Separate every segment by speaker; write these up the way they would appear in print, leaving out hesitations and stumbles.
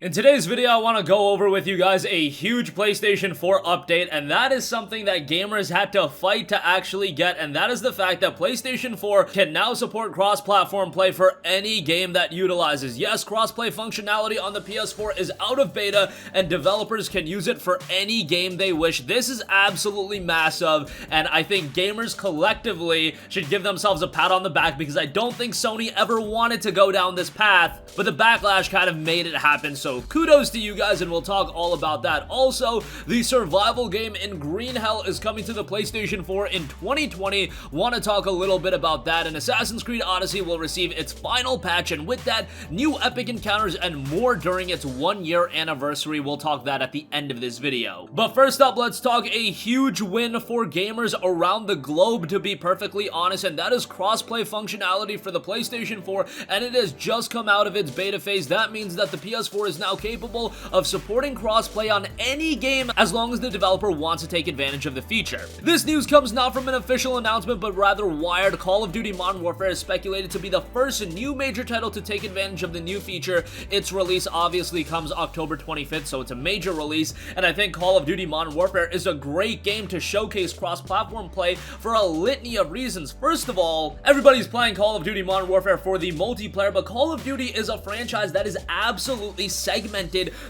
Speaker 1: In today's video, I want to go over with you guys a huge PlayStation 4 update, and that is something that gamers had to fight to actually get, and that is the fact that PlayStation 4 can now support cross-platform play for any game that utilizes. Yes, cross-play functionality on the PS4 is out of beta, and developers can use it for any game they wish. This is absolutely massive, and I think gamers collectively should give themselves a pat on the back because I don't think Sony ever wanted to go down this path, but the backlash kind of made it happen, so kudos to you guys, and we'll talk all about that. Also, the survival game in Green Hell is coming to the PlayStation 4 in 2020. Want to talk a little bit about that, and Assassin's Creed Odyssey will receive its final patch, and with that, new epic encounters and more during its 1-year anniversary. We'll talk that at the end of this video. But first up, let's talk a huge win for gamers around the globe, to be perfectly honest, and that is crossplay functionality for the PlayStation 4, and it has just come out of its beta phase. That means that the PS4 is now capable of supporting crossplay on any game as long as the developer wants to take advantage of the feature. This news comes not from an official announcement, but rather Wired. Call of Duty Modern Warfare is speculated to be the first new major title to take advantage of the new feature. Its release obviously comes October 25th, so it's a major release, and I think Call of Duty Modern Warfare is a great game to showcase cross-platform play for a litany of reasons. First of all, everybody's playing Call of Duty Modern Warfare for the multiplayer, but Call of Duty is a franchise that is absolutely segmented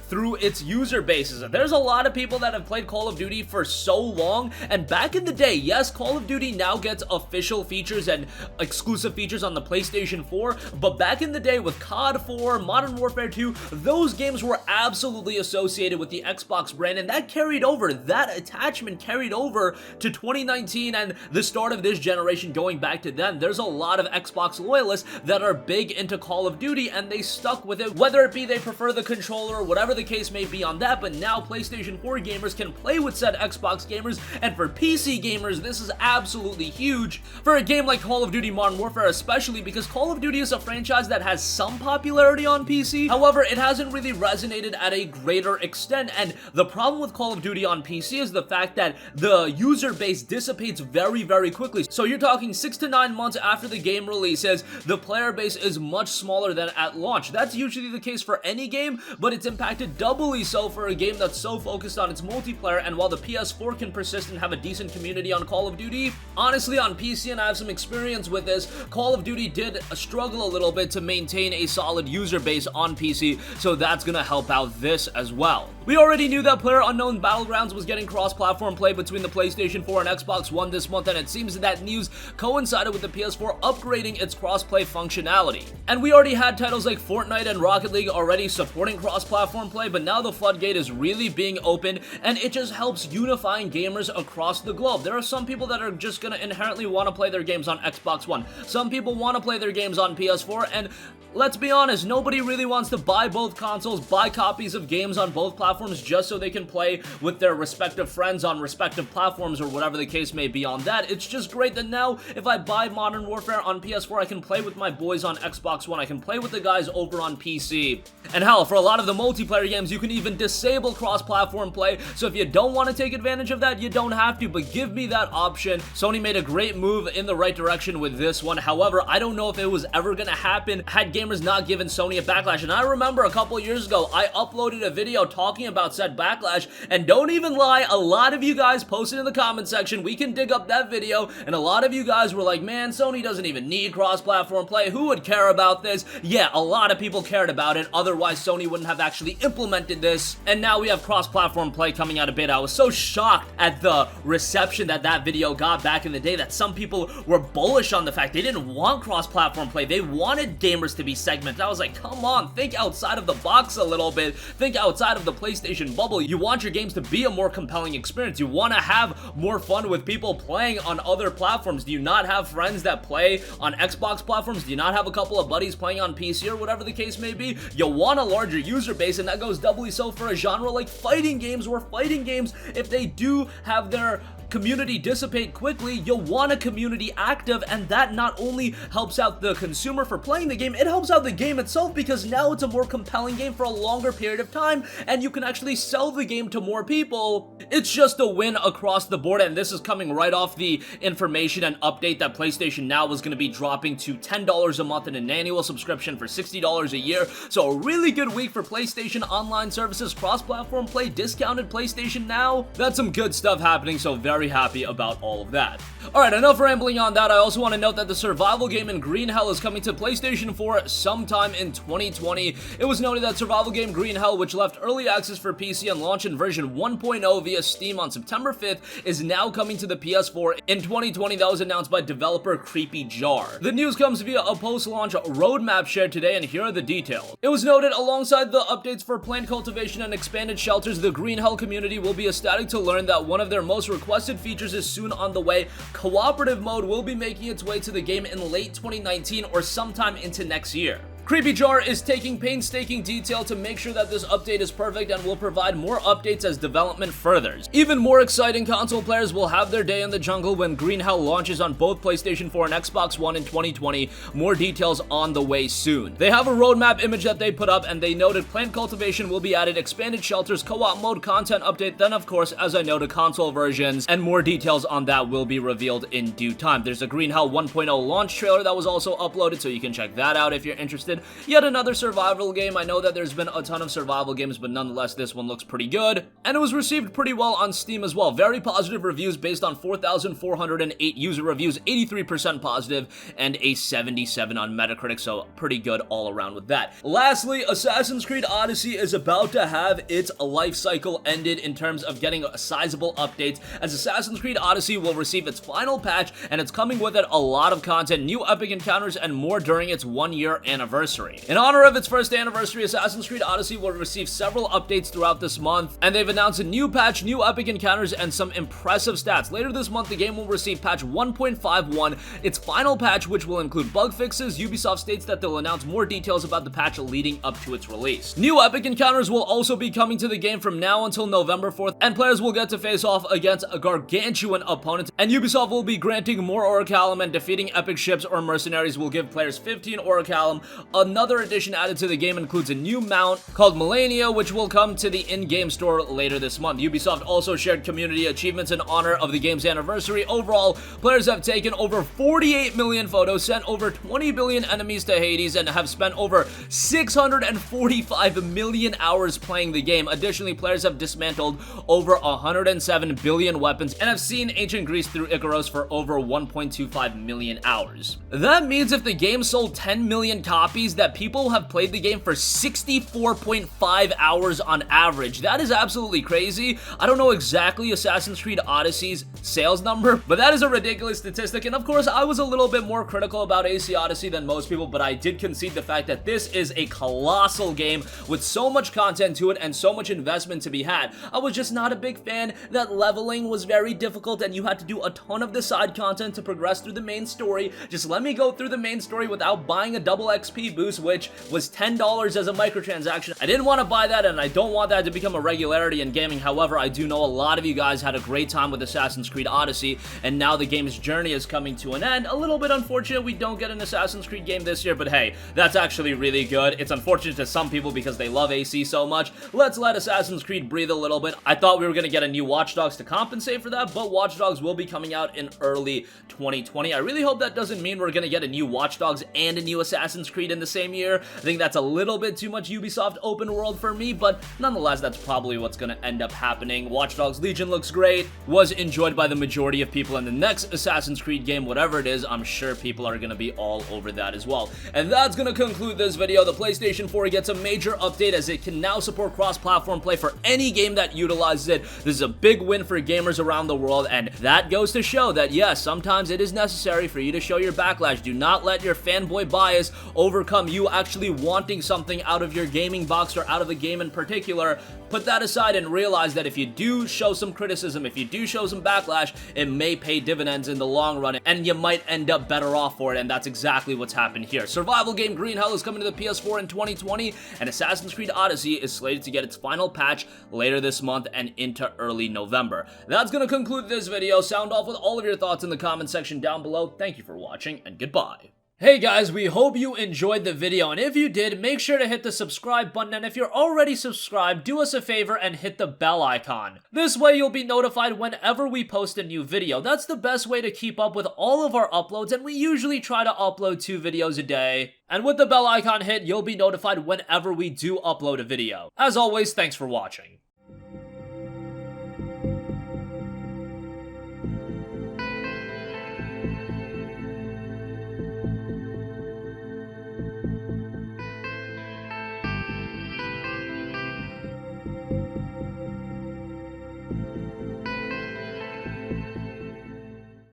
Speaker 1: through its user bases. There's a lot of people that have played Call of Duty for so long, and back in the day, yes, Call of Duty now gets official features and exclusive features on the PlayStation 4, but back in the day with COD 4, Modern Warfare 2, those games were absolutely associated with the Xbox brand, and that carried over, that attachment carried over to 2019 and the start of this generation going back to then. There's a lot of Xbox loyalists that are big into Call of Duty, and they stuck with it, whether it be they prefer the controller or whatever the case may be on that. But now PlayStation 4 gamers can play with said Xbox gamers, and for PC gamers, this is absolutely huge for a game like Call of Duty Modern Warfare, especially because Call of Duty is a franchise that has some popularity on PC. However, it hasn't really resonated at a greater extent, and the problem with Call of Duty on PC is the fact that the user base dissipates very, very quickly. So you're talking 6 to 9 months after the game releases, the player base is much smaller than at launch. That's usually the case for any game, but it's impacted doubly so for a game that's so focused on its multiplayer. And while the PS4 can persist and have a decent community on Call of Duty, honestly on PC, and I have some experience with this, Call of Duty did struggle a little bit to maintain a solid user base on PC, so that's gonna help out this as well. We already knew that PlayerUnknown's Battlegrounds was getting cross-platform play between the PlayStation 4 and Xbox One this month, and it seems that news coincided with the PS4 upgrading its cross-play functionality. And we already had titles like Fortnite and Rocket League already supporting cross-platform play, but now the floodgate is really being opened, and it just helps unifying gamers across the globe. There are some people that are just gonna inherently want to play their games on Xbox One. Some people want to play their games on PS4, and let's be honest, nobody really wants to buy both consoles, buy copies of games on both platforms just so they can play with their respective friends on respective platforms or whatever the case may be on that. It's just great that now if I buy Modern Warfare on PS4, I can play with my boys on Xbox One, I can play with the guys over on PC. And hell, for a lot of the multiplayer games, you can even disable cross-platform play, so if you don't want to take advantage of that, you don't have to, but give me that option. Sony made a great move in the right direction with this one. However, I don't know if it was ever gonna happen had gamers not given Sony a backlash. And I remember a couple years ago, I uploaded a video talking about said backlash, and don't even lie, a lot of you guys posted in the comment section, we can dig up that video, and a lot of you guys were like, man, Sony doesn't even need cross-platform play, who would care about this? Yeah, a lot of people cared about it, otherwise Sony wouldn't have actually implemented this, and now we have cross-platform play coming out of beta. I was so shocked at the reception that that video got back in the day that some people were bullish on the fact they didn't want cross-platform play, they wanted gamers to be segmented. I was like, come on, think outside of the box a little bit, think outside of the PlayStation bubble. You want your games to be a more compelling experience, you want to have more fun with people playing on other platforms. Do you not have friends that play on Xbox platforms? Do you not have a couple of buddies playing on PC or whatever the case may be? You want a larger user base, and that goes doubly so for a genre like fighting games, where fighting games, if they do have their community dissipate quickly, you'll want a community active, and that not only helps out the consumer for playing the game, it helps out the game itself because now it's a more compelling game for a longer period of time, and you can actually sell the game to more people. It's just a win across the board, and this is coming right off the information and update that PlayStation Now is going to be dropping to $10 a month in an annual subscription for $60 a year. So a really good week for PlayStation Online services, cross-platform play, discounted PlayStation Now. That's some good stuff happening, so very happy about all of that. Alright, enough rambling on that. I also want to note that the survival game in Green Hell is coming to PlayStation 4 sometime in 2020. It was noted that survival game Green Hell, which left early access for PC and launched in version 1.0 via Steam on September 5th, is now coming to the PS4 in 2020. That was announced by developer Creepy Jar. The news comes via a post-launch roadmap shared today, and here are the details. It was noted alongside the updates for plant cultivation and expanded shelters, the Green Hell community will be ecstatic to learn that one of their most requested features is soon on the way. Cooperative mode will be making its way to the game in late 2019 or sometime into next year. Creepy Jar is taking painstaking detail to make sure that this update is perfect and will provide more updates as development furthers. Even more exciting, console players will have their day in the jungle when Green Hell launches on both PlayStation 4 and Xbox One in 2020. More details on the way soon. They have a roadmap image that they put up, and they noted plant cultivation will be added, expanded shelters, co-op mode, content update, then of course, as I noted, console versions, and more details on that will be revealed in due time. There's a Green Hell 1.0 launch trailer that was also uploaded, so you can check that out if you're interested. Yet another survival game. I know that there's been a ton of survival games, but nonetheless, this one looks pretty good. And it was received pretty well on Steam as well. Very positive reviews based on 4,408 user reviews, 83% positive, and a 77 on Metacritic, so pretty good all around with that. Lastly, Assassin's Creed Odyssey is about to have its life cycle ended in terms of getting sizable updates, as Assassin's Creed Odyssey will receive its final patch, and it's coming with it a lot of content, new epic encounters, and more during its 1-year anniversary. In honor of its first anniversary, Assassin's Creed Odyssey will receive several updates throughout this month, and they've announced a new patch, new epic encounters, and some impressive stats. Later this month, the game will receive patch 1.51, its final patch, which will include bug fixes. Ubisoft states that they'll announce more details about the patch leading up to its release. New epic encounters will also be coming to the game from now until November 4th, and players will get to face off against a gargantuan opponent, and Ubisoft will be granting more Orichalcum, and defeating epic ships or mercenaries will give players 15 Orichalcum. Another addition added to the game includes a new mount called Melania, which will come to the in-game store later this month. Ubisoft also shared community achievements in honor of the game's anniversary. Overall, players have taken over 48 million photos, sent over 20 billion enemies to Hades, and have spent over 645 million hours playing the game. Additionally, players have dismantled over 107 billion weapons and have seen ancient Greece through Icaros for over 1.25 million hours. That means if the game sold 10 million copies, that people have played the game for 64.5 hours on average. That is absolutely crazy. I don't know exactly Assassin's Creed Odyssey's sales number, but that is a ridiculous statistic. And of course, I was a little bit more critical about AC Odyssey than most people, but I did concede the fact that this is a colossal game with so much content to it and so much investment to be had. I was just not a big fan that leveling was very difficult and you had to do a ton of the side content to progress through the main story. Just let me go through the main story without buying a double XP boost, which was $10 as a microtransaction. I didn't want to buy that, and I don't want that to become a regularity in gaming. However, I do know a lot of you guys had a great time with Assassin's Creed Odyssey, and now the game's journey is coming to an end. A little bit unfortunate we don't get an Assassin's Creed game this year, but hey, that's actually really good. It's unfortunate to some people because they love AC so much. Let's let Assassin's Creed breathe a little bit. I thought we were going to get a new Watch Dogs to compensate for that, but Watch Dogs will be coming out in early 2020. I really hope that doesn't mean we're going to get a new Watch Dogs and a new Assassin's Creed in the same year. I think that's a little bit too much Ubisoft open world for me, but nonetheless, that's probably what's going to end up happening. Watch Dogs Legion looks great, was enjoyed by the majority of people, and the next Assassin's Creed game, whatever it is, I'm sure people are going to be all over that as well. And that's going to conclude this video. The PlayStation 4 gets a major update as it can now support cross-platform play for any game that utilizes it. This is a big win for gamers around the world, and that goes to show that yes, sometimes it is necessary for you to show your backlash. Do not let your fanboy bias overcome outcome, you actually wanting something out of your gaming box or out of a game in particular, put that aside and realize that if you do show some criticism, if you do show some backlash, it may pay dividends in the long run, and you might end up better off for it, and that's exactly what's happened here. Survival game Green Hell is coming to the PS4 in 2020, and Assassin's Creed Odyssey is slated to get its final patch later this month and into early November. That's gonna conclude this video. Sound off with all of your thoughts in the comment section down below. Thank you for watching, and goodbye. Hey guys, we hope you enjoyed the video, and if you did, make sure to hit the subscribe button, and if you're already subscribed, do us a favor and hit the bell icon. This way you'll be notified whenever we post a new video. That's the best way to keep up with all of our uploads, and we usually try to upload 2 videos a day. And with the bell icon hit, you'll be notified whenever we do upload a video. As always, thanks for watching.